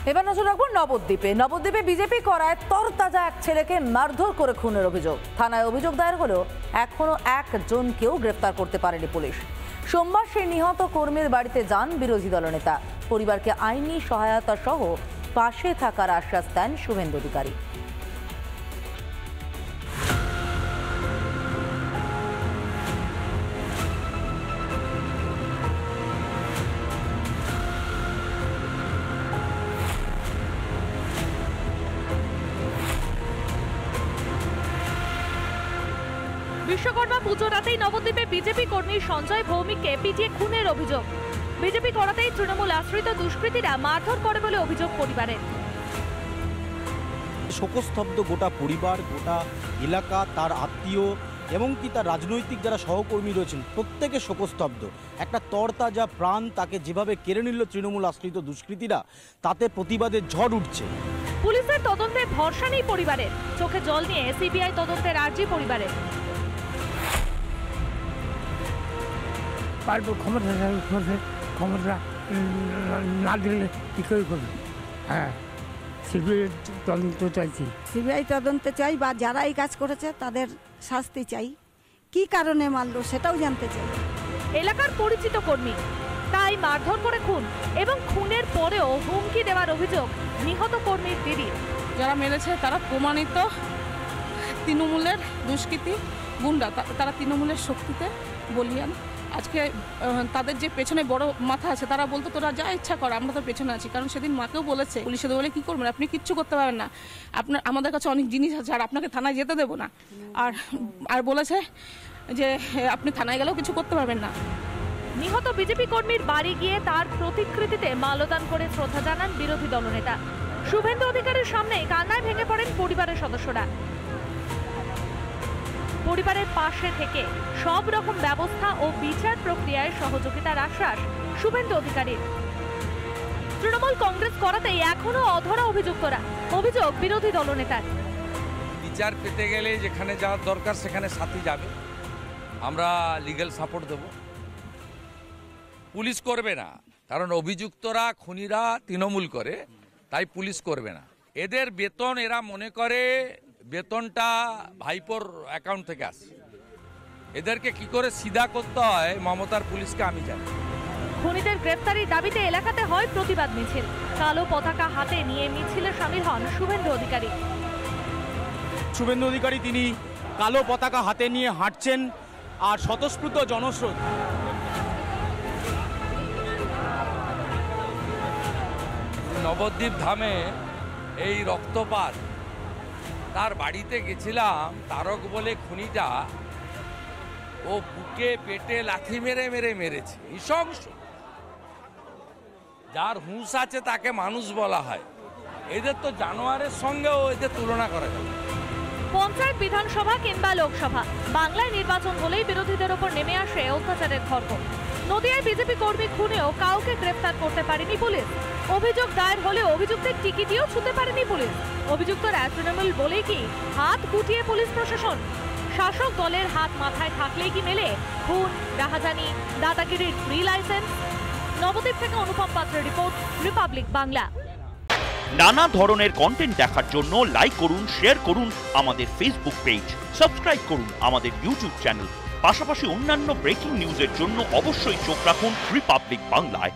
এবার নজর রাখবো নবদ্বীপে বিজেপি করায় তরতাজা এক ছেলেকে মারধর করে খুনের অভিযোগ। থানায় অভিযোগ দায়ের হলেও এখনো একজনকেও গ্রেফতার করতে পারেনি পুলিশ। সোমবার সেই নিহত কর্মীর বাড়িতে যান বিরোধী দলনেতা। পরিবারকে আইনি সহায়তা সহ পাশে থাকার আশ্বাস দেন শুভেন্দু অধিকারী। বিশ্বকর্মা পুজো রাতেই নবদ্বীপে বিজেপি কর্মী সঞ্জয় ভৌমিককে পিটিয়ে খুনের অভিযোগ। বিজেপি করাতেই তৃণমূল আশ্রিত দুষ্কৃতীরা মারধর করে বলে অভিযোগ পরিবারের। শোকস্তব্ধ গোটা পরিবার, গোটা এলাকা, তার আত্মীয় এবং কি তার রাজনৈতিক যারা সহকর্মী রয়েছেন প্রত্যেকে শোকস্তব্ধ। একটা তরতাজা প্রাণ তাকে যেভাবে কেড়ে নিল তৃণমূল আশ্রিত দুষ্কৃতীরা, তাতে প্রতিবাদের ঝড় উঠছে। পুলিশের তদন্তে ভরসা নেই পরিবারের। চোখে জল নিয়ে সিবিআই তদন্তের আর্জি পরিবারের। ক্ষমতা না দিলে কি করে করবে? হ্যাঁ, সিবিআই তদন্ত চাইছি। সিবিআই তদন্তে চাই, বা যারা এই কাজ করেছে তাদের শাস্তি চাই। কি কারণে মারলো সেটাও জানতে চাই। এলাকার পরিচিত কর্মী, তাই মারধর করে খুন এবং খুনের পরেও হুমকি দেওয়ার অভিযোগ নিহত কর্মীর দিদি। যারা মেরেছে তারা প্রমাণিত তৃণমূলের দুষ্কৃতী গুন্ডা। তারা তৃণমূলের শক্তিতে বলিয়ান। আজকে তাদের যে পেছনে বড় মাথা আছে তারা বলতো তোরা যা ইচ্ছা কর, আমরা তো পেছনে আছি। কারণ সেদিন মাকেও বলেছে, পুলিশে বলে কি করবেন, আপনি কিচ্ছু করতে পারবেন না, আপনার আমাদের কাছে অনেক জিনিস আছে আর আপনাকে থানায় যেতে দেবো না। আর বলেছে যে আপনি থানায় গেলেও কিছু করতে পারবেন না। নিহত বিজেপি কর্মীর বাড়ি গিয়ে তার প্রতিকৃতিতে মাল্যদান করে শ্রদ্ধা জানান বিরোধী দলনেতা। শুভেন্দু অধিকারীর সামনে কান্নায় ভেঙে পড়েন পরিবারের সদস্যরা। পরিবারের পাশে থেকে সব রকম ব্যবস্থা ও বিচার প্রক্রিয়ায় সহযোগিতার আশ্বাস শুভেন্দু অধিকারীর। তৃণমূল কংগ্রেস করাতেই এখনো অধরা অভিযুক্তরা। অভিযোগ বিরোধী দলনেতার। বিচার পেতে গেলে যেখানে যাওয়ার দরকার সেখানে সাথী যাবে, আমরা লিগ্যাল সাপোর্ট দেব। পুলিশ করবে না, কারণ অভিযুক্তরা খুনিরা তৃণমূল করে, তাই পুলিশ করবে না। এদের বেতন এরা মনে করে বেতনটা ভাইপোর অ্যাকাউন্ট থেকে আসে। এদেরকে কি করে সিধা করতে হয় মমতার পুলিশকে আমি জানি। খুনিদের গ্রেফতারির দাবিতে এলাকাতে হয় প্রতিবাদ মিছিল। কালো পতাকা হাতে নিয়ে মিছিলে শামিল হন শুভেন্দু অধিকারী। শুভেন্দু অধিকারী তিনি কালো পতাকা হাতে নিয়ে হাঁটছেন আর স্বতঃস্ফূর্ত জনস্রোত। নবদ্বীপ ধামে এই রক্তপাত, তার বাড়িতে গেছিলাম। তারক বলে খুনিটা, ও বুকে পেটে লাথি মেরে মেরে মেরেছে, নৃশংস। যার হুঁশ আছে তাকে মানুষ বলা হয়, এদের তো জানোয়ারের সঙ্গেও এদের তুলনা করা যাবে। পঞ্চায়েত, বিধানসভা কিংবা লোকসভা, বাংলায় নির্বাচন হলেই বিরোধীদের ওপর নেমে আসে অত্যাচারের খড়গ। নদিয়ায় বিজেপি কর্মী খুনেও কাউকে গ্রেফতার করতে পারেনি পুলিশ। অভিযোগ দায়ের হলেও অভিযুক্তের টিকিটিও ছুঁতে পারেনি পুলিশ। অভিযুক্তরা তৃণমূল বলেই কি হাত গুটিয়ে পুলিশ প্রশাসন? শাসক দলের হাত মাথায় থাকলেই কি মেলে খুন, রাহাজানি, দাদাগিরির ফ্রি লাইসেন্স? নবদ্বীপ থেকে অনুপম পাত্রের রিপোর্ট, রিপাবলিক বাংলা। নানা ধরনের কন্টেন্ট দেখার জন্য লাইক করুন, শেয়ার করুন আমাদের ফেসবুক পেজ, সাবস্ক্রাইব করুন আমাদের ইউটিউব চ্যানেল। পাশাপাশি অন্যান্য ব্রেকিং নিউজের জন্য অবশ্যই চোখ রাখুন রিপাবলিক বাংলায়।